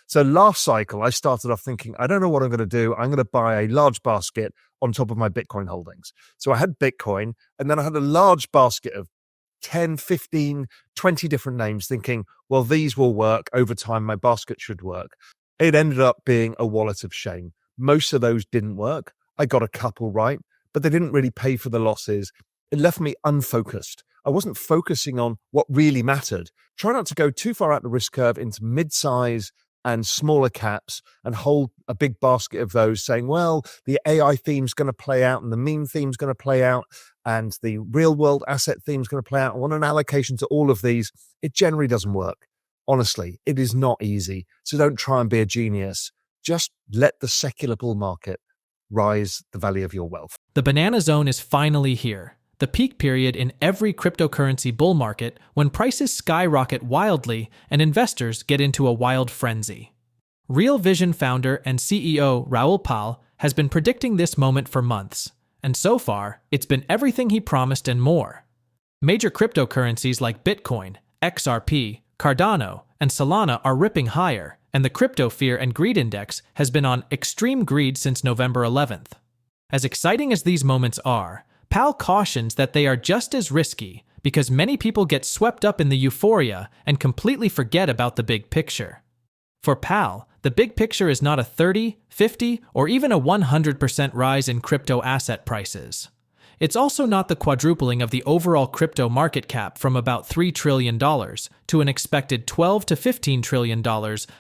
So last cycle, I started off thinking, I don't know what I'm going to do. I'm going to buy a large basket on top of my Bitcoin holdings. So I had Bitcoin, and then I had a large basket of 10, 15, 20 different names, thinking, well, these will work over time. My basket should work. It ended up being a wallet of shame. Most of those didn't work. I got a couple right, but they didn't really pay for the losses. It left me unfocused. I wasn't focusing on what really mattered. Try not to go too far out the risk curve into mid-size and smaller caps and hold a big basket of those, saying, well, the AI theme's going to play out and the meme theme's going to play out and the real world asset theme's going to play out. I want an allocation to all of these. It generally doesn't work. Honestly, it is not easy. So don't try and be a genius. Just let the secular bull market rise the value of your wealth. The banana zone is finally here. The peak period in every cryptocurrency bull market when prices skyrocket wildly and investors get into a wild frenzy. Real Vision founder and CEO Raoul has been predicting this moment for months, and so far, it's been everything he promised and more. Major cryptocurrencies like Bitcoin, XRP, Cardano, and Solana are ripping higher, and the Crypto Fear and Greed Index has been on extreme greed since November 11th. As exciting as these moments are, Powell cautions that they are just as risky because many people get swept up in the euphoria and completely forget about the big picture. For Powell, the big picture is not a 30, 50, or even a 100% rise in crypto asset prices. It's also not the quadrupling of the overall crypto market cap from about $3 trillion to an expected $12 to $15 trillion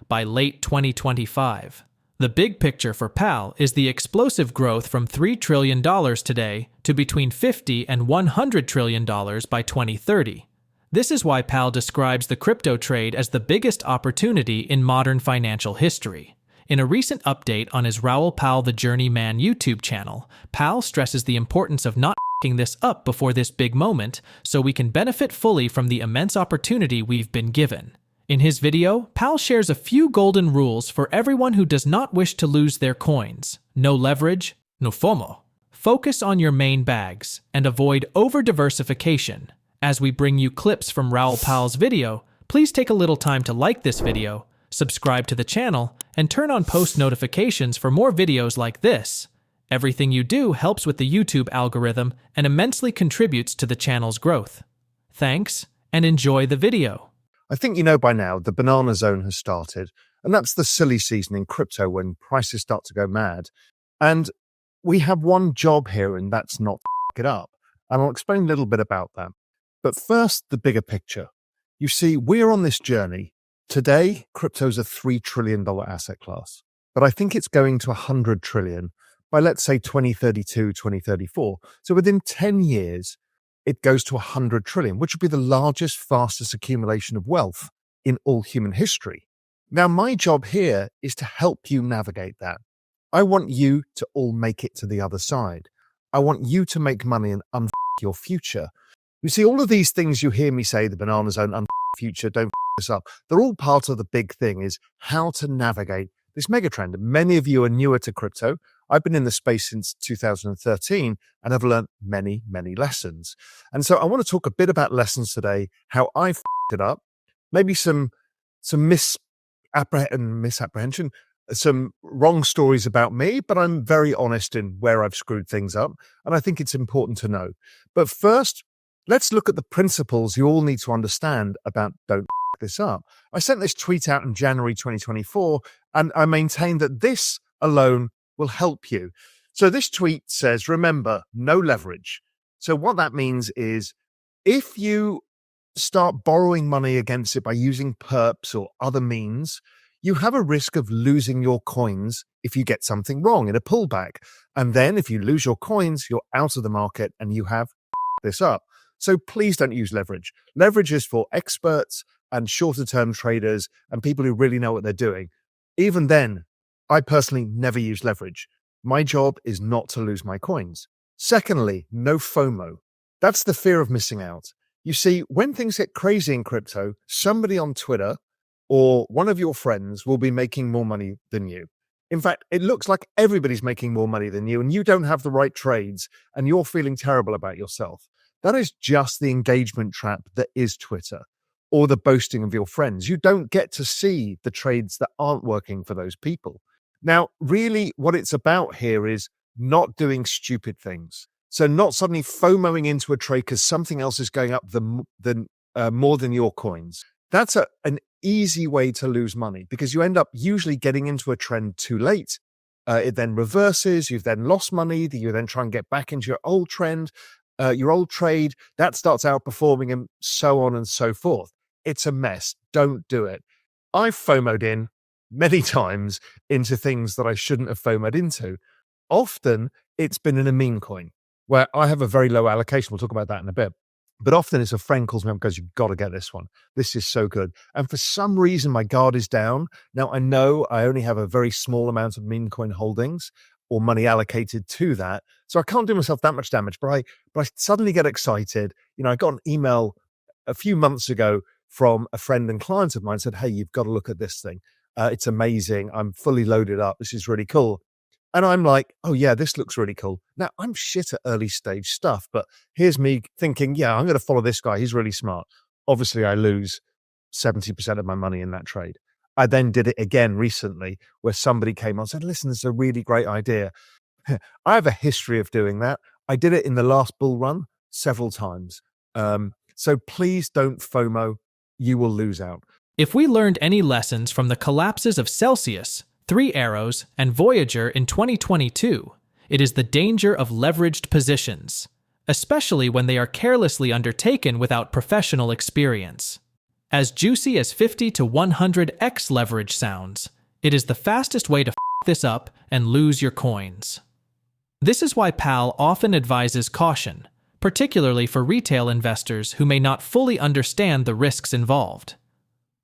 by late 2025. The big picture for Powell is the explosive growth from $3 trillion today to between $50 and $100 trillion by 2030. This is why Powell describes the crypto trade as the biggest opportunity in modern financial history. In a recent update on his Raoul Pal the Journeyman YouTube channel, Powell stresses the importance of not f***ing this up before this big moment so we can benefit fully from the immense opportunity we've been given. In his video, Powell shares a few golden rules for everyone who does not wish to lose their coins. No leverage, no Fomo. Focus on your main bags and avoid over-diversification. As we bring you clips from Raoul Pal's video, please take a little time to like this video, subscribe to the channel, and turn on post notifications for more videos like this. Everything you do helps with the YouTube algorithm and immensely contributes to the channel's growth. Thanks, and enjoy the video. I think you know by now the banana zone has started, and that's the silly season in crypto when prices start to go mad. And we have one job here, and that's not to f*** it up. And I'll explain a little bit about that. But first, the bigger picture. You see, we're on this journey. Today, crypto's a $3 trillion asset class, but I think it's going to $100 trillion by, let's say, 2032, 2034. So within 10 years, it goes to $100 trillion, which would be the largest, fastest accumulation of wealth in all human history. Now, my job here is to help you navigate that. I want you to all make it to the other side. I want you to make money and unf*** your future. You see, all of these things you hear me say, the banana zone, unf*** future, don't f*** this up, they're all part of the big thing is how to navigate this megatrend. Many of you are newer to crypto. I've been in the space since 2013 and have learned many, many lessons. And so I want to talk a bit about lessons today, how I f***ed it up, maybe some misapprehension, some wrong stories about me, but I'm very honest in where I've screwed things up. And I think it's important to know. But first, let's look at the principles you all need to understand about don't f*** this up. I sent this tweet out in January 2024, and I maintain that this alone will help you. So this tweet says, remember, no leverage. So what that means is if you start borrowing money against it by using perps or other means, you have a risk of losing your coins if you get something wrong in a pullback. And then if you lose your coins, you're out of the market and you have this up. So please don't use leverage. Leverage is for experts and shorter term traders and people who really know what they're doing. Even then, I personally never use leverage. My job is not to lose my coins. Secondly, no FOMO. That's the fear of missing out. You see, when things get crazy in crypto, somebody on Twitter or one of your friends will be making more money than you. In fact, it looks like everybody's making more money than you and you don't have the right trades and you're feeling terrible about yourself. That is just the engagement trap that is Twitter. or the boasting of your friends. You don't get to see the trades that aren't working for those people. Now, really, what it's about here is not doing stupid things. So not suddenly FOMOing into a trade because something else is going up more than your coins. That's an easy way to lose money because you end up usually getting into a trend too late. It then reverses. You've then lost money. You then try and get back into your old trend, your old trade. That starts outperforming and so on and so forth. It's a mess. Don't do it. I've FOMO'd in many times into things that I shouldn't have FOMO'd into. Often it's been in a meme coin where I have a very low allocation. We'll talk about that in a bit. But often it's a friend calls me up and goes, you've got to get this one. This is so good. And for some reason, my guard is down. Now, I know I only have a very small amount of meme coin holdings or money allocated to that. So I can't do myself that much damage. But I suddenly get excited. I got an email a few months ago from a friend and client of mine said, hey, you've got to look at this thing. It's amazing. I'm fully loaded up. This is really cool. And I'm like, oh, yeah, this looks really cool. Now, I'm shit at early stage stuff, but here's me thinking, yeah, I'm going to follow this guy. He's really smart. Obviously, I lose 70% of my money in that trade. I then did it again recently where somebody came on and said, listen, this is a really great idea. I have a history of doing that. I did it in the last bull run several times. So please don't FOMO. You will lose out. If we learned any lessons from the collapses of Celsius, Three Arrows, and Voyager in 2022, it is the danger of leveraged positions, especially when they are carelessly undertaken without professional experience. As juicy as 50 to 100x leverage sounds, it is the fastest way to f this up and lose your coins. This is why PAL often advises caution, particularly for retail investors who may not fully understand the risks involved.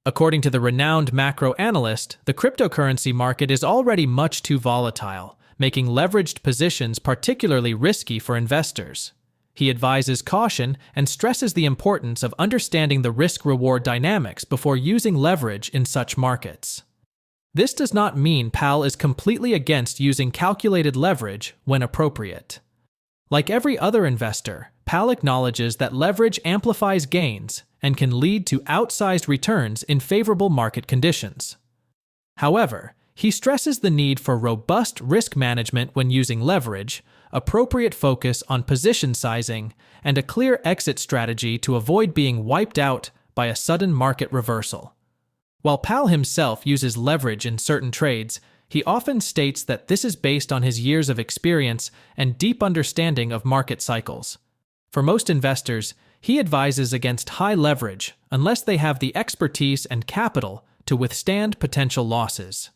According to the renowned macro analyst, the cryptocurrency market is already much too volatile, making leveraged positions particularly risky for investors. He advises caution and stresses the importance of understanding the risk-reward dynamics before using leverage in such markets. This does not mean PAL is completely against using calculated leverage when appropriate. Like every other investor, PAL acknowledges that leverage amplifies gains and can lead to outsized returns in favorable market conditions. However, he stresses the need for robust risk management when using leverage, appropriate focus on position sizing, and a clear exit strategy to avoid being wiped out by a sudden market reversal. While PAL himself uses leverage in certain trades, he often states that this is based on his years of experience and deep understanding of market cycles. For most investors, he advises against high leverage unless they have the expertise and capital to withstand potential losses.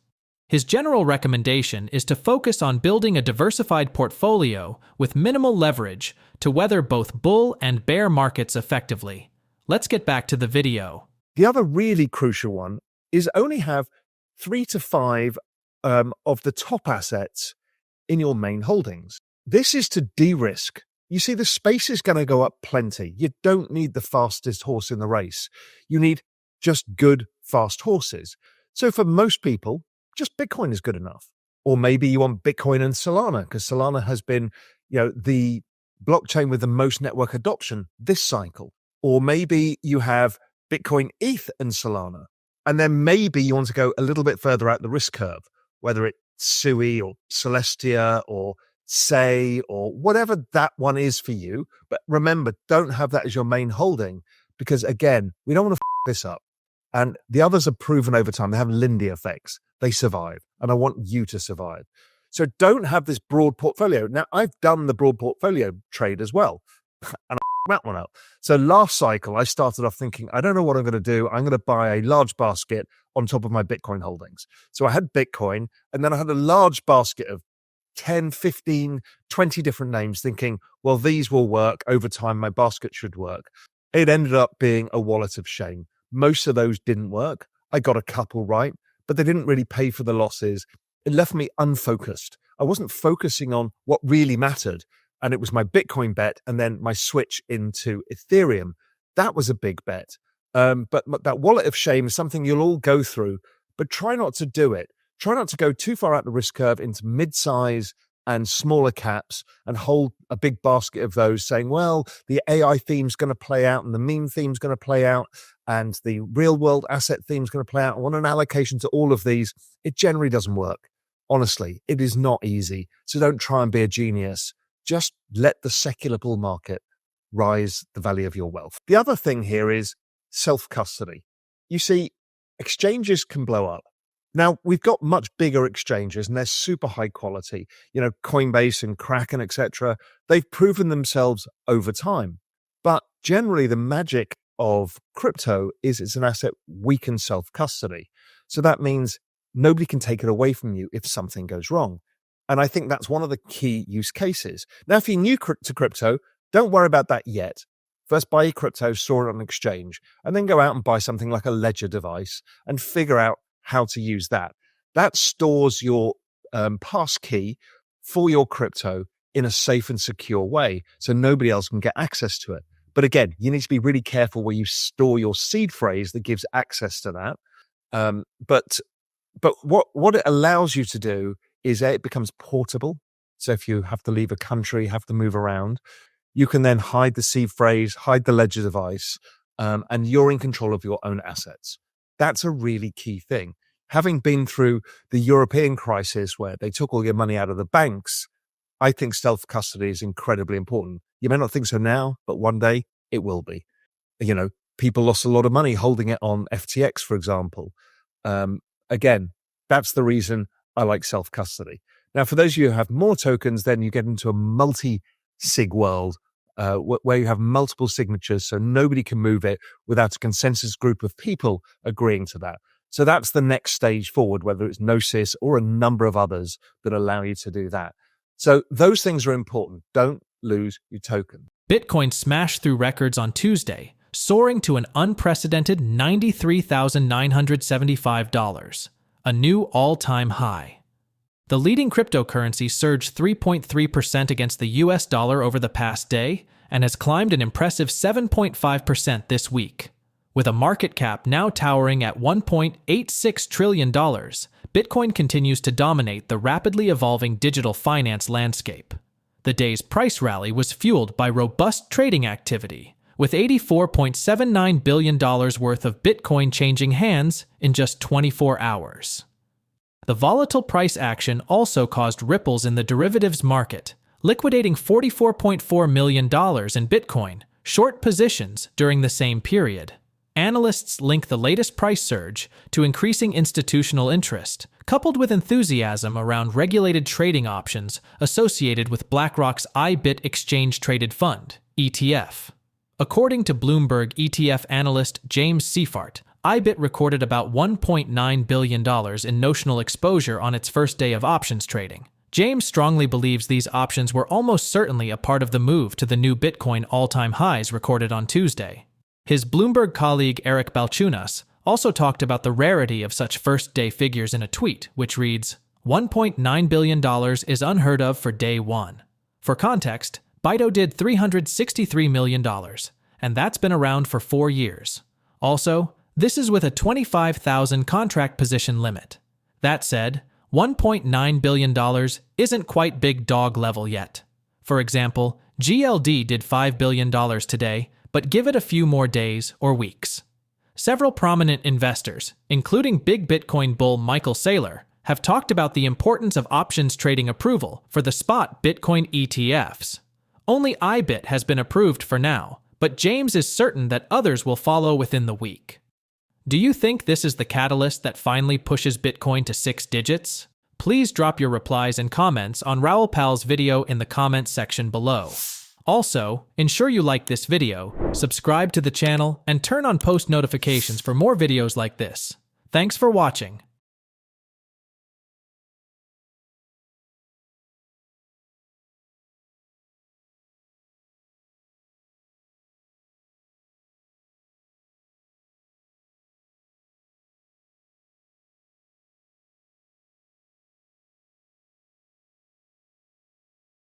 His general recommendation is to focus on building a diversified portfolio with minimal leverage to weather both bull and bear markets effectively. Let's get back to the video. The other really crucial one is only have 3 to 5 of the top assets in your main holdings. This is to de-risk. You see, the space is going to go up plenty. You don't need the fastest horse in the race. You need just good, fast horses. So for most people, just Bitcoin is good enough. Or maybe you want Bitcoin and Solana, because Solana has been, the blockchain with the most network adoption this cycle. Or maybe you have Bitcoin, ETH, and Solana. And then maybe you want to go a little bit further out the risk curve, whether it's SUI or Celestia or Say or whatever that one is for you. But remember, don't have that as your main holding because, again, we don't want to this up. And the others are proven over time. They have Lindy effects. They survive. And I want you to survive. So don't have this broad portfolio. Now, I've done the broad portfolio trade as well. And I that one up. So last cycle, I started off thinking, I don't know what I'm going to do. I'm going to buy a large basket on top of my Bitcoin holdings. So I had Bitcoin, and then I had a large basket of 10, 15, 20 different names thinking, well, these will work over time. My basket should work. It ended up being a wallet of shame. Most of those didn't work. I got a couple right, but they didn't really pay for the losses. It left me unfocused. I wasn't focusing on what really mattered. And it was my Bitcoin bet and then my switch into Ethereum. That was a big bet. But that wallet of shame is something you'll all go through, but try not to do it. Try not to go too far out the risk curve into mid-size and smaller caps and hold a big basket of those saying, well, the AI theme's going to play out and the meme theme's going to play out and the real world asset theme's going to play out. I want an allocation to all of these. It generally doesn't work. Honestly, it is not easy. So don't try and be a genius. Just let the secular bull market rise the value of your wealth. The other thing here is self-custody. You see, exchanges can blow up. Now, we've got much bigger exchanges and they're super high quality. Coinbase and Kraken, etc. They've proven themselves over time. But generally, the magic of crypto is it's an asset we can self-custody. So that means nobody can take it away from you if something goes wrong. And I think that's one of the key use cases. Now, if you're new to crypto, don't worry about that yet. First, buy your crypto, store it on an exchange, and then go out and buy something like a ledger device and figure out how to use that. That stores your pass key for your crypto in a safe and secure way, so nobody else can get access to it. But again, you need to be really careful where you store your seed phrase that gives access to that. But what it allows you to do is it becomes portable. So if you have to leave a country, have to move around, you can then hide the seed phrase, hide the ledger device, and you're in control of your own assets. That's a really key thing. Having been through the European crisis where they took all your money out of the banks, I think self-custody is incredibly important. You may not think so now, but one day it will be. People lost a lot of money holding it on FTX, for example. Again, that's the reason I like self-custody. Now, for those of you who have more tokens, then you get into a multi-sig world where you have multiple signatures, so nobody can move it without a consensus group of people agreeing to that. So that's the next stage forward, whether it's Gnosis or a number of others that allow you to do that. So those things are important. Don't lose your token. Bitcoin smashed through records on Tuesday, soaring to an unprecedented $93,975, a new all-time high. The leading cryptocurrency surged 3.3% against the US dollar over the past day and has climbed an impressive 7.5% this week. With a market cap now towering at $1.86 trillion, Bitcoin continues to dominate the rapidly evolving digital finance landscape. The day's price rally was fueled by robust trading activity, with $84.79 billion worth of Bitcoin changing hands in just 24 hours. The volatile price action also caused ripples in the derivatives market, liquidating $44.4 million in Bitcoin short positions during the same period. Analysts link the latest price surge to increasing institutional interest, coupled with enthusiasm around regulated trading options associated with BlackRock's IBIT Exchange-Traded Fund, ETF. According to Bloomberg ETF analyst James Seifert, IBIT recorded about $1.9 billion in notional exposure on its first day of options trading. James strongly believes these options were almost certainly a part of the move to the new Bitcoin all-time highs recorded on Tuesday. His Bloomberg colleague Eric Balchunas also talked about the rarity of such first-day figures in a tweet, which reads, $1.9 billion is unheard of for day one. For context, Baidu did $363 million, and that's been around for 4 years. Also, this is with a 25,000 contract position limit. That said, $1.9 billion isn't quite big dog level yet. For example, GLD did $5 billion today, but give it a few more days or weeks. Several prominent investors, including big Bitcoin bull Michael Saylor, have talked about the importance of options trading approval for the spot Bitcoin ETFs. Only IBIT has been approved for now, but James is certain that others will follow within the week. Do you think this is the catalyst that finally pushes Bitcoin to 6 digits? Please drop your replies and comments on Raoul Pal's video in the comments section below. Also, ensure you like this video, subscribe to the channel, and turn on post notifications for more videos like this. Thanks for watching.